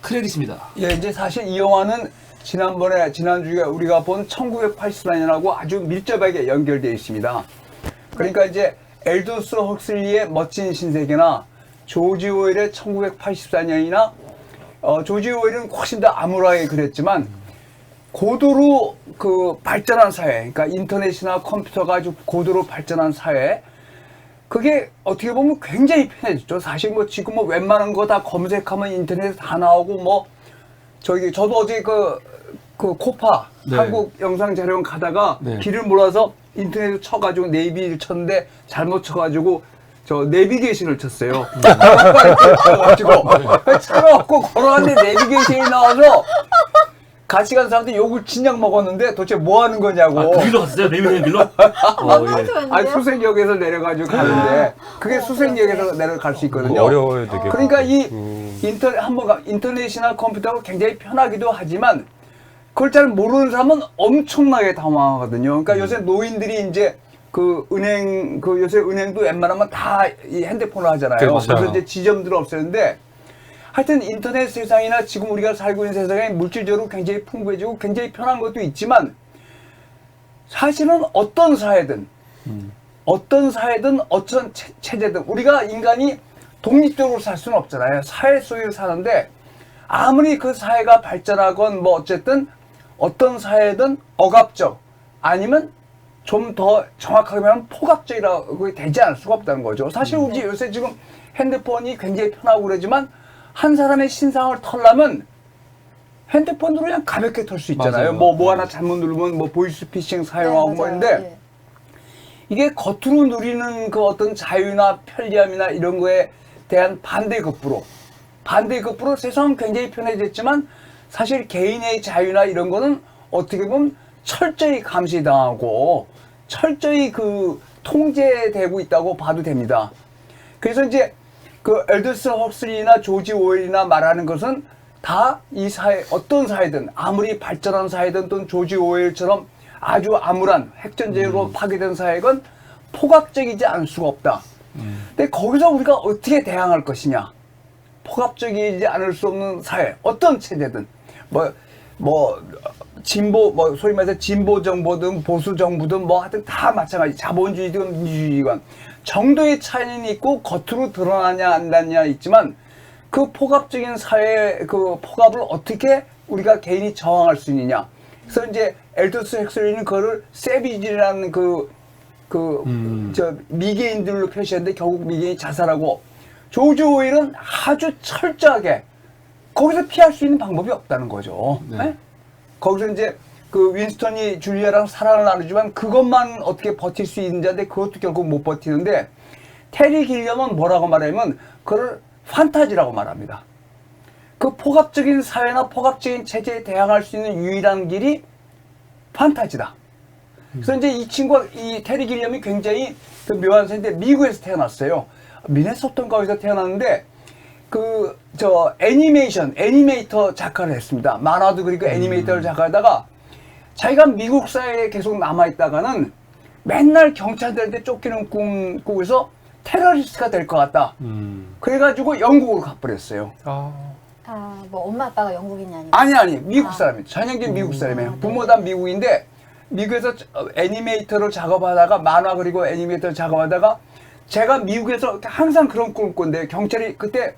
크레딧입니다. 예, 이제 사실 이 영화는 지난주에 우리가 본 1984년하고 아주 밀접하게 연결되어 있습니다. 그러니까 이제 엘도스 헉슬리의 멋진 신세계나 조지 오웰의 1984년이나 조지 오웰은 훨씬 더 암울하게 그렸지만 고도로 그 발전한 사회, 그러니까 인터넷이나 컴퓨터가 아주 고도로 발전한 사회, 그게 어떻게 보면 굉장히 편해졌죠. 사실 뭐 지금 뭐 웬만한 거 다 검색하면 인터넷에 다 나오고 뭐 저도 어제 그 코파 네. 한국 영상 자료원 가다가 네. 길을 몰라서 인터넷에 쳐가지고 네이비를 쳤는데 잘못 쳐가지고 저 내비게이션을 쳤어요. 쳐가지고 차가 없고 걸어갔는데 내비게이션이 나와서 같이 간 사람들이 욕을 진작 먹었는데 도대체 뭐 하는 거냐고. 아, 거기로 갔어요? 내비게이션 길로? 예. 아니 수색역에서 내려가지고 가는데 그게 수색역에서 내려갈 수 있거든요. 어려워요, 되게. 그러니까 이 인터넷이나 컴퓨터가 굉장히 편하기도 하지만 그걸 잘 모르는 사람은 엄청나게 당황하거든요. 그러니까 요새 노인들이 이제 요새 은행도 웬만하면 다 이 핸드폰을 하잖아요. 그렇죠. 그래서 이제 지점들은 없었는데 하여튼 인터넷 세상이나 지금 우리가 살고 있는 세상에 물질적으로 굉장히 풍부해지고 굉장히 편한 것도 있지만 사실은 어떤 사회든 어떤 체제든 우리가 인간이 독립적으로 살 수는 없잖아요. 사회 속에서 사는데 아무리 그 사회가 발전하건 뭐 어쨌든 어떤 사회든 억압적 아니면 좀 더 정확하게 말하면 포괄적이라고 되지 않을 수가 없다는 거죠. 사실 우리 요새 지금 핸드폰이 굉장히 편하고 그러지만 한 사람의 신상을 털려면 핸드폰으로 그냥 가볍게 털 수 있잖아요. 맞아요. 뭐 하나 잘못 누르면 뭐 보이스피싱 사용하고 네, 뭐 맞아요. 있는데 네. 이게 겉으로 누리는 그 어떤 자유나 편리함이나 이런 거에 대한 반대급부로 세상은 굉장히 편해졌지만 사실 개인의 자유나 이런 거는 어떻게 보면 철저히 감시당하고 철저히 그 통제되고 있다고 봐도 됩니다. 그래서 이제 그 엘더스 헉슬리나 조지 오웰이나 말하는 것은 다 이 사회, 어떤 사회든 아무리 발전한 사회든 또는 조지 오웰처럼 아주 암울한 핵전쟁으로 파괴된 사회건 포괄적이지 않을 수가 없다. 근데 거기서 우리가 어떻게 대항할 것이냐. 포괄적이지 않을 수 없는 사회, 어떤 체제든 소위 말해서 진보 정부든 보수 정부든 뭐 하여튼 다 마찬가지. 자본주의든 민주주의건 정도의 차이는 있고 겉으로 드러나냐 안 나냐 있지만 그 포괄적인 사회 그 포갑을 어떻게 우리가 개인이 저항할 수 있느냐. 그래서 이제 엘더스 헉슬리는 그거를 세비지라는 미개인들로 표시했는데 결국 미개인이 자살하고 조지 오웰은 아주 철저하게 거기서 피할 수 있는 방법이 없다는 거죠. 네. 네? 거기서 이제 그 윈스턴이 줄리아랑 사랑을 나누지만 그것만 어떻게 버틸 수 있는지인데 그것도 결국 못 버티는데 테리 길럼은 뭐라고 말하면 그걸 판타지라고 말합니다. 그 포괄적인 사회나 포괄적인 체제에 대항할 수 있는 유일한 길이 판타지다. 그래서 이제 이 친구가 이 테리 길럼이 굉장히 그 묘한 사인데 미국에서 태어났어요. 미네소타인가 어디서 태어났는데 애니메이터 작가를 했습니다. 만화도 그리고 애니메이터를 작가하다가 자기가 미국 사회에 계속 남아있다가는 맨날 경찰들한테 쫓기는 꿈 꾸고서 테러리스트가 될 것 같다. 그래가지고 영국으로 가버렸어요. 뭐 엄마 아빠가 영국인이 아니고. 아니, 미국 사람이에요. 전형적인 미국 사람이에요. 부모 다 미국인데 미국에서 애니메이터를 작업하다가 만화 그리고 애니메이터를 작업하다가 제가 미국에서 항상 그런 꿈을 꾼데 경찰이 그때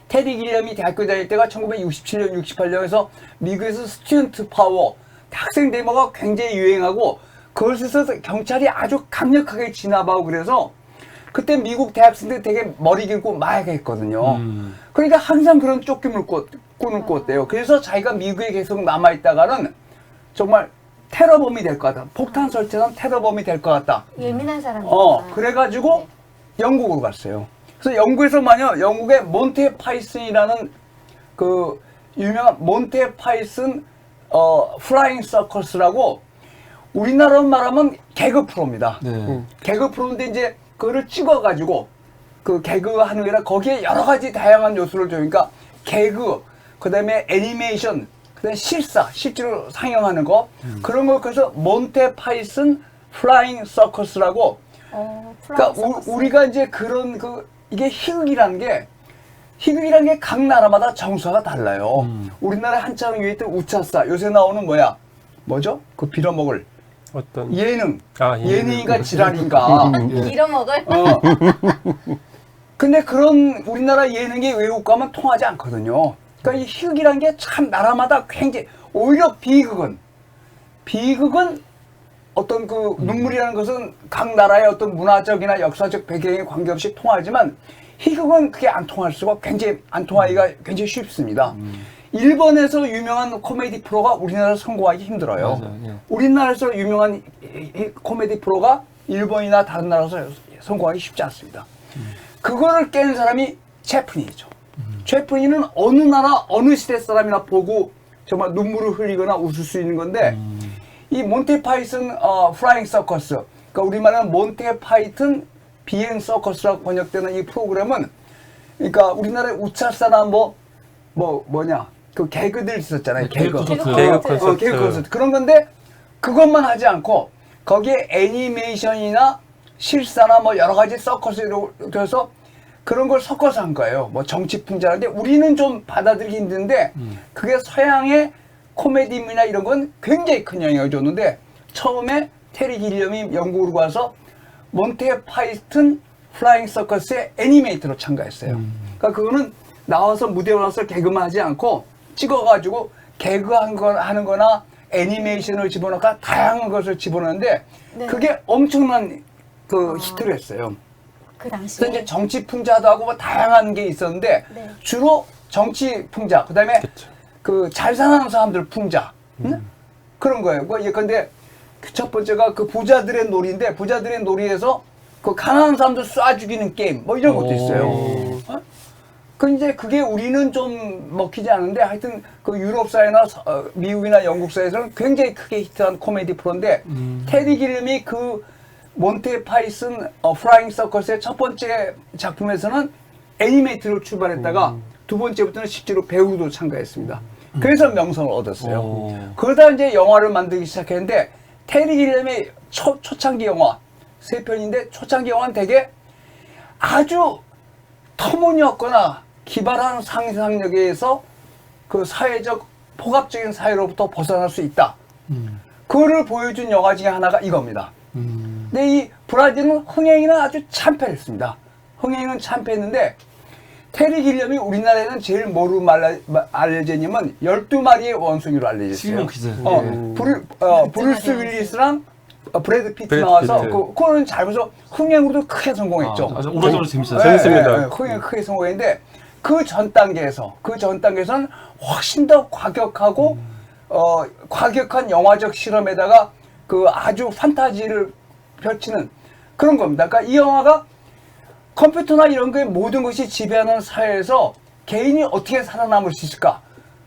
테리 길럼이 대학교 다닐 때가 1967년, 68년에서 미국에서 스튜던트 파워, 학생 데모가 굉장히 유행하고 그것에서 경찰이 아주 강력하게 진압하고 그래서 그때 미국 대학생들 되게 머리 길고 마약을 했거든요. 그러니까 항상 그런 쫓김을 꿈을 꿨대요. 그래서 자기가 미국에 계속 남아있다가는 정말 테러범이 될 것 같다. 폭탄 설치한 테러범이 될 것 같다. 예민한 사람이구나. 그래가지고 영국으로 갔어요. 그래서 영국의 몬테 파이슨이라는 그 유명한 몬테 파이슨 플라잉 서커스라고 우리나라로 말하면 개그 프로입니다. 네. 개그 프로인데 이제 그거를 찍어가지고 그 개그 하는 게라 거기에 여러 가지 다양한 요소를 줘니까 개그, 그 다음에 애니메이션, 그 다음에 실제로 상영하는 거 그런 거 그래서 몬테 파이슨 플라잉 서커스라고 그러니까 우리가 이제 그런 이게 희극이라는 게 희극이라는 게 각 나라마다 정서가 달라요. 우리나라에 한참 유행했던 우차싸, 요새 나오는 뭐죠? 그 빌어먹을 어떤 예능. 예능. 예능인가 지랄인가. 빌어먹을? 근데 그런 우리나라 예능이 외국 가면 통하지 않거든요. 그러니까 이 희극이라는 게 참 나라마다 굉장히, 오히려 비극은 어떤 그 눈물이라는 것은 각 나라의 어떤 문화적이나 역사적 배경에 관계없이 통하지만 희극은 그게 안 통할 수가 굉장히 안 통하기가 굉장히 쉽습니다. 일본에서 유명한 코미디 프로가 우리나라에서 성공하기 힘들어요. 맞아요, 예. 우리나라에서 유명한 이 코미디 프로가 일본이나 다른 나라에서 성공하기 쉽지 않습니다. 그거를 깨는 사람이 채프린이죠. 채프린은 어느 나라 어느 시대 사람이나 보고 정말 눈물을 흘리거나 웃을 수 있는 건데 이 몬티 파이슨 플라잉 서커스, 그러니까 우리말은 몬티 파이튼 비행 서커스라고 번역되는 이 프로그램은, 그러니까 우리나라의 우차사나 뭐냐 그 개그들 있었잖아요. 개그 콘서트. 개그 콘서트 그런 건데 그것만 하지 않고 거기에 애니메이션이나 실사나 뭐 여러 가지 서커스로 돼서 그런 걸 섞어서 한 거예요. 뭐 정치 풍자인데 우리는 좀 받아들이기 힘든데 그게 서양의 코미디나 이런 건 굉장히 큰 영향을 줬는데, 처음에 테리 길리엄이 영국으로 가서 몬테 파이튼 플라잉 서커스의 애니메이터로 참가했어요. 그러니까 그거는 나와서 무대에 올라서 개그만 하지 않고 찍어가지고 개그 하는 거나 애니메이션을 집어넣고 다양한 것을 집어넣는데 네. 그게 엄청난 그 히트를 했어요. 그 당시에. 그래서 이제 정치 풍자도 하고 뭐 다양한 게 있었는데 네. 주로 정치 풍자, 그다음에 그 잘 사는 사람들 풍자, 응? 그런 거예요. 뭐 예컨대 그 첫 번째가 그 부자들의 놀이인데 부자들의 놀이에서 그 가난한 사람들 쏴 죽이는 게임 뭐 이런 것도 있어요. 어? 그 이제 그게 우리는 좀 먹히지 않는데 하여튼 그 유럽 사회나 미국이나 영국 사회에서는 굉장히 크게 히트한 코미디 프로인데 테리 길름이 그 몬테 파이슨 플라잉 서커스의 첫 번째 작품에서는 애니메이터로 출발했다가 두 번째부터는 실제로 배우도 참가했습니다. 그래서 명성을 얻었어요. 그러다 이제 영화를 만들기 시작했는데 테리 길름의 초창기 영화 3편인데 초창기 영화는 되게 아주 터무니없거나 기발한 상상력에 의해서 그 사회적 포괄적인 사회로부터 벗어날 수 있다. 그거를 보여준 영화 중에 하나가 이겁니다. 근데 이 브라질은 흥행이는 아주 참패했습니다. 흥행은 참패했는데 테리 길럼이 우리나라에는 제일 뭐로 알려져 있냐면 12마리의 원숭이로 알려졌어요. 브루스 윌리스랑 브래드 피트 나와서 그거는 잘 보서 흥행으로도 크게 성공했죠. 오래전에 재밌었어요. 재밌습니다. 흥행 크게 성공했는데 그 전 단계에서는 훨씬 더 과격하고 과격한 영화적 실험에다가 그 아주 판타지를 펼치는 그런 겁니다. 그러니까 이 영화가 컴퓨터나 이런 거에 모든 것이 지배하는 사회에서 개인이 어떻게 살아남을 수 있을까?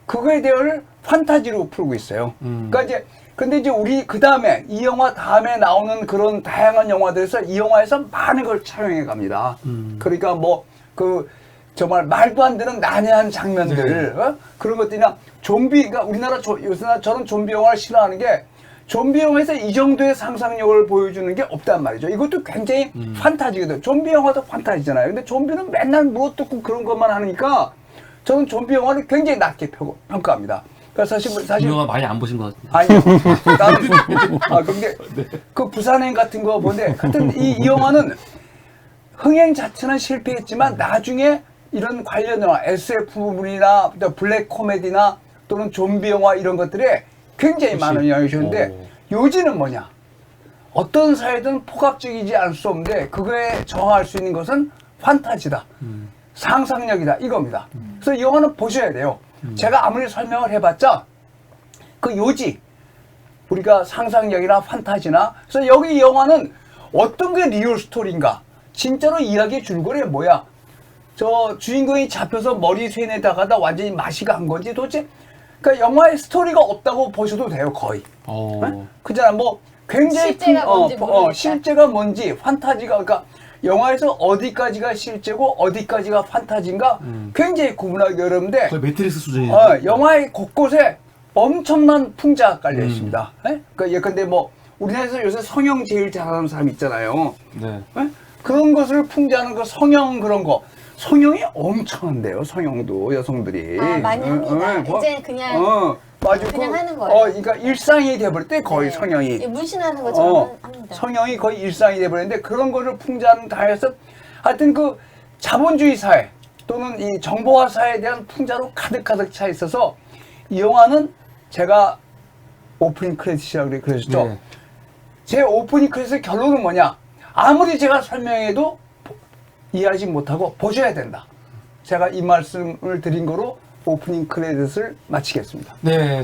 그거에 대한 판타지로 풀고 있어요. 그러니까 이제 근데 이제 우리 그 다음에 이 영화 다음에 나오는 그런 다양한 영화들에서 이 영화에서 많은 걸 촬영해 갑니다. 그러니까 뭐 그 정말 말도 안 되는 난해한 장면들, 그런 것들이나 좀비, 그러니까 우리나라 요새 저는 좀비 영화를 싫어하는 게 좀비 영화에서 이 정도의 상상력을 보여주는 게 없단 말이죠. 이것도 굉장히 판타지거든요. 좀비 영화도 판타지잖아요. 근데 좀비는 맨날 물어뜯고 그런 것만 하니까 저는 좀비 영화를 굉장히 낮게 평가합니다. 그러니까 사실 이 영화 많이 안 보신 것 같은데. 아니요. 나는 근데 그 부산행 같은 거 보는데 하여튼 이 영화는 흥행 자체는 실패했지만 나중에 이런 관련 영화 SF 부분이나 블랙 코미디나 또는 좀비 영화 이런 것들에 굉장히 많은 영향을 주는데 요지는 뭐냐? 어떤 사회든 포괄적이지 않을 수 없는데 그거에 정할 수 있는 것은 판타지다. 상상력이다. 이겁니다. 그래서 이 영화는 보셔야 돼요. 제가 아무리 설명을 해봤자 그 요지, 우리가 상상력이나 판타지나, 그래서 여기 이 영화는 어떤 게 리얼 스토리인가? 진짜로 이야기의 줄거리가 뭐야? 저 주인공이 잡혀서 머리 쇠내다가다 완전히 맛이 간 건지 도대체, 그러니까 영화에 스토리가 없다고 보셔도 돼요, 거의. 네? 그잖아, 뭐 굉장히 실제가 뭔지 판타지가, 그러니까 영화에서 어디까지가 실제고 어디까지가 판타지인가 굉장히 구분하기 어려운데 거의 매트릭스 수준이에요. 영화의 곳곳에 엄청난 풍자가 깔려 있습니다. 그러니까 예컨대 뭐 우리나라에서 요새 성형 제일 잘하는 사람 있잖아요. 네. 그런 것을 풍자하는 그 성형 그런 거. 성형이 엄청 한대요. 성형도 여성들이. 아, 많이 합니다. 뭐, 이제 그냥 맞아. 그냥 하는 거예요. 그러니까 일상이 돼버릴 때 거의 네. 성형이. 문신하는 것처럼 합니다. 성형이 거의 일상이 돼버렸는데 그런 거를 풍자당해서 하여튼 그 자본주의 사회 또는 이 정보화 사회에 대한 풍자로 가득가득 차 있어서 이 영화는 제가 오프닝 크레딧이라고 그러셨죠. 네. 제 오프닝 크레딧의 결론은 뭐냐? 아무리 제가 설명해도 이해하지 못하고 보셔야 된다. 제가 이 말씀을 드린 거로 오프닝 크레딧을 마치겠습니다. 네.